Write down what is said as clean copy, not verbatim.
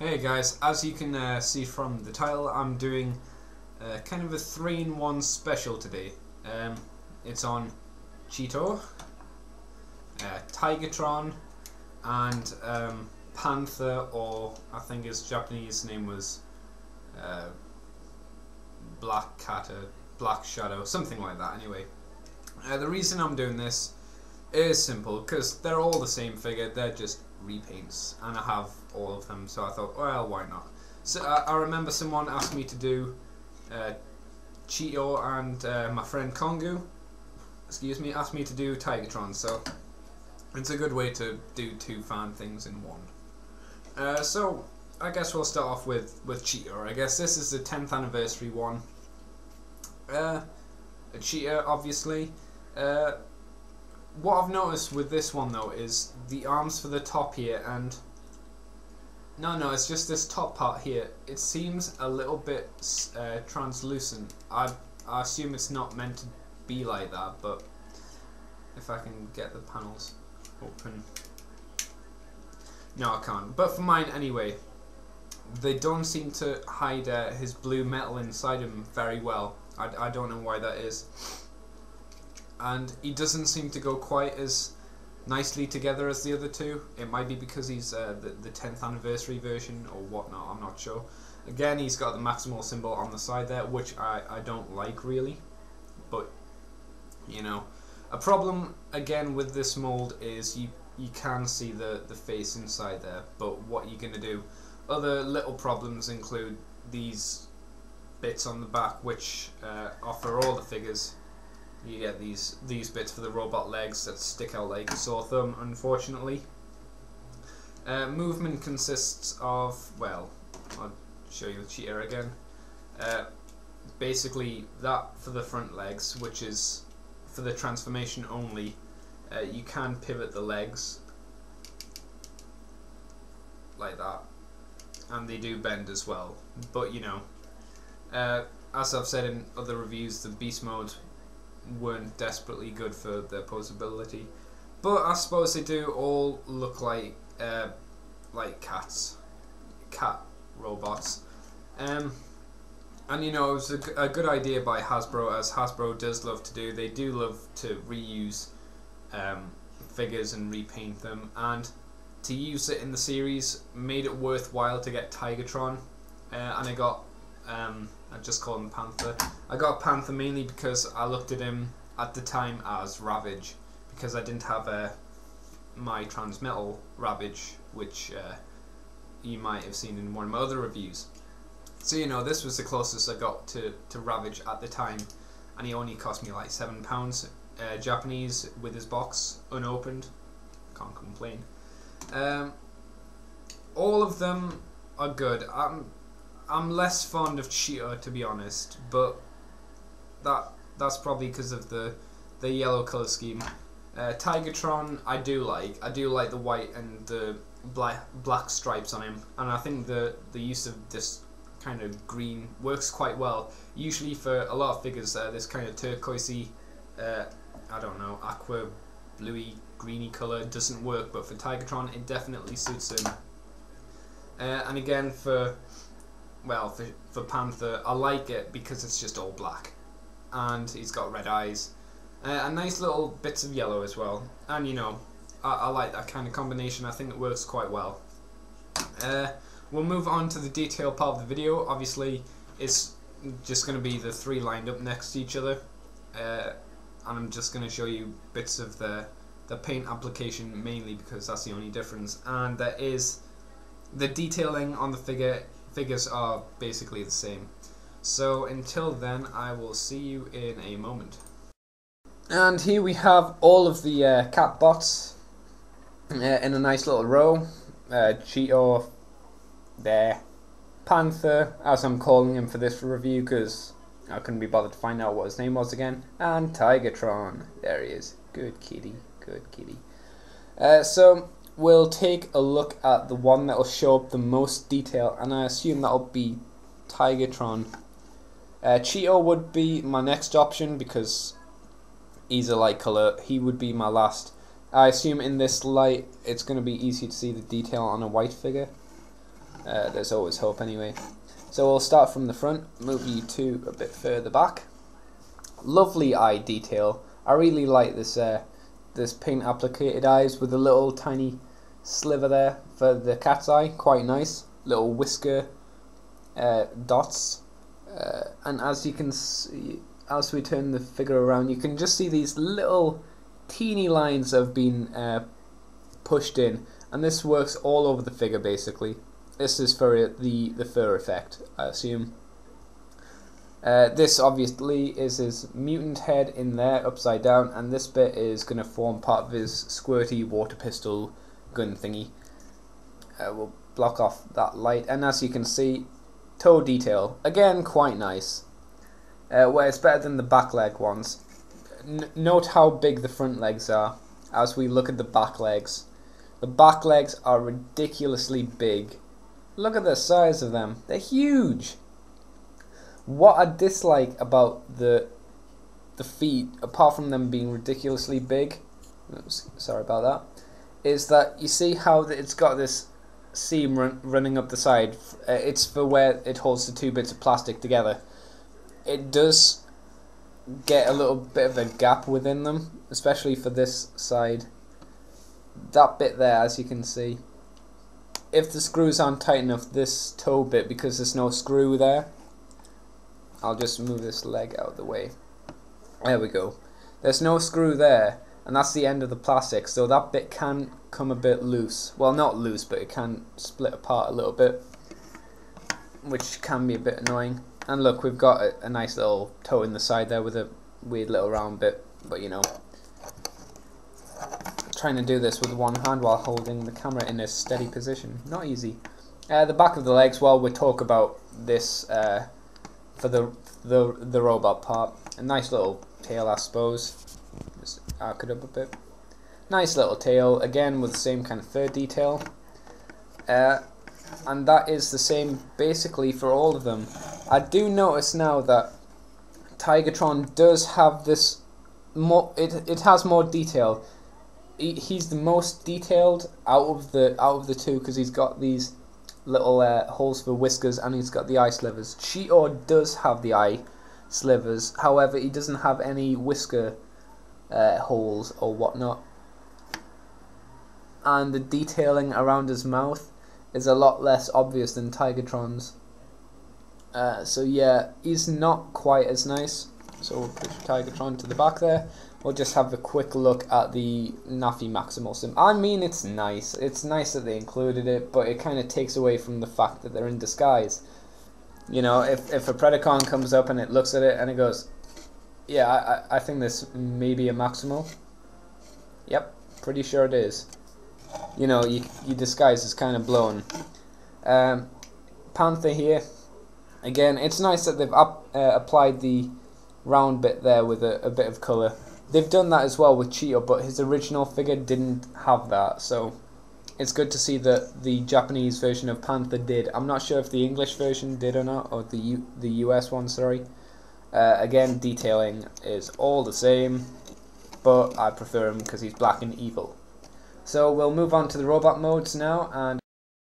Hey guys, as you can see from the title, I'm doing kind of a 3-in-1 special today. It's on Cheetor, Tigatron, and Panther, or I think his Japanese name was Black Cat or Black Shadow, something like that anyway. The reason I'm doing this is simple, because they're all the same figure, they're just repaints, and I have all of them, so I thought, well, why not? So I remember someone asked me to do Cheetor, and my friend Kongu, asked me to do Tigatron, so it's a good way to do two fan things in one. So I guess we'll start off with Cheetor. I guess this is the 10th anniversary one. A Cheetah, obviously. What I've noticed with this one though is the arms for the top here, and no, it's just this top part here. It seems a little bit translucent. I assume it's not meant to be like that, but if I can get the panels open. No, I can't. But for mine anyway, they don't seem to hide his blue metal inside him very well. I don't know why that is. And he doesn't seem to go quite as nicely together as the other two. It might be because he's the 10th anniversary version or whatnot, I'm not sure. Again, he's got the maximal symbol on the side there, which I don't like really. But, you know, a problem again with this mold is you can see the face inside there, but what you're going to do. Other little problems include these bits on the back, which offer all the figures. You get these bits for the robot legs that stick out like a sore thumb, unfortunately. Movement consists of, well, I'll show you the Cheetah again. Basically that for the front legs, which is for the transformation only. You can pivot the legs like that, and they do bend as well. But you know, as I've said in other reviews, the beast mode weren't desperately good for their posability, but I suppose they do all look like cat robots, and you know, it was a good idea by Hasbro, as Hasbro does love to do. They do love to reuse figures and repaint them, and to use it in the series made it worthwhile to get Tigatron, and I got I just call him Panther. I got Panther mainly because I looked at him at the time as Ravage, because I didn't have my Transmetal Ravage, which you might have seen in one of my other reviews. So you know, this was the closest I got to Ravage at the time, and he only cost me like £7 Japanese with his box unopened. Can't complain. All of them are good. I'm less fond of Cheetah, to be honest, but that's probably because of the yellow colour scheme. Tigatron I do like the white and the black stripes on him, and I think the use of this kind of green works quite well. Usually for a lot of figures, this kind of turquoisey, I don't know, aqua bluey greeny colour doesn't work, but for Tigatron it definitely suits him. And again for Panther, I like it because it's just all black, and he's got red eyes, and nice little bits of yellow as well. And you know, I like that kind of combination. I think it works quite well. We'll move on to the detail part of the video. Obviously, it's just going to be the three lined up next to each other, and I'm just going to show you bits of the paint application mainly because that's the only difference, and there is the detailing on the figures are basically the same. So until then, I will see you in a moment. And here we have all of the cat bots in a nice little row. Cheetor there, Panther, as I'm calling him for this review because I couldn't be bothered to find out what his name was again, and Tigatron. There he is. Good kitty, good kitty. So we'll take a look at the one that will show up the most detail, and I assume that'll be Tigatron. Cheetor would be my next option because he's a light colour. He would be my last. I assume in this light it's going to be easy to see the detail on a white figure. there's always hope anyway. So we'll start from the front, move you to a bit further back. Lovely eye detail. I really like this this paint applicated eyes with a little tiny sliver there for the cat's eye. Quite nice. Little whisker dots. And as you can see, as we turn the figure around, you can just see these little teeny lines have been pushed in, and this works all over the figure basically. This is for the fur effect, I assume. This obviously is his mutant head in there, upside down, and this bit is going to form part of his squirty water pistol gun thingy. We'll block off that light, and as you can see, toe detail, again quite nice. Where it's better than the back leg ones. Note how big the front legs are as we look at the back legs. The back legs are ridiculously big. Look at the size of them, they're huge. What I dislike about the feet, apart from them being ridiculously big, oops, sorry about that, is that you see how it's got this seam running up the side. It's for where it holds the two bits of plastic together. It does get a little bit of a gap within them, especially for this side. That bit there, as you can see, if the screws aren't tight enough, this toe bit, because there's no screw there, I'll just move this leg out of the way. There we go. There's no screw there, and that's the end of the plastic, so that bit can come a bit loose. Well, not loose, but it can split apart a little bit, which can be a bit annoying. And look, we've got a nice little toe in the side there with a weird little round bit, but you know, trying to do this with one hand while holding the camera in a steady position, not easy. The back of the legs, well, we'll talk about this for the robot part. A nice little tail, I suppose. Just arc it up a bit. Nice little tail, again with the same kind of fur detail. And that is the same basically for all of them. I do notice now that Tigatron does have this more. It has more detail. He's the most detailed out of the two because he's got these little holes for whiskers and he's got the eye slivers. Cheetor does have the eye slivers, however he doesn't have any whisker holes or whatnot. And the detailing around his mouth is a lot less obvious than Tigatron's. So yeah, he's not quite as nice. So we'll push Tigatron to the back there. We'll just have a quick look at the Naffy Maximal sim. I mean, it's nice. It's nice that they included it, but it kind of takes away from the fact that they're in disguise. You know, if a Predacon comes up and it looks at it and it goes, yeah, I think this may be a Maximal. Yep, pretty sure it is. You know, your disguise is kind of blown. Panther here, again, it's nice that they've applied the round bit there with a bit of colour. They've done that as well with Cheetor, but his original figure didn't have that, so it's good to see that the Japanese version of Panther did. I'm not sure if the English version did or not, or the US one, sorry. Again, detailing is all the same, but I prefer him because he's black and evil. So we'll move on to the robot modes now, and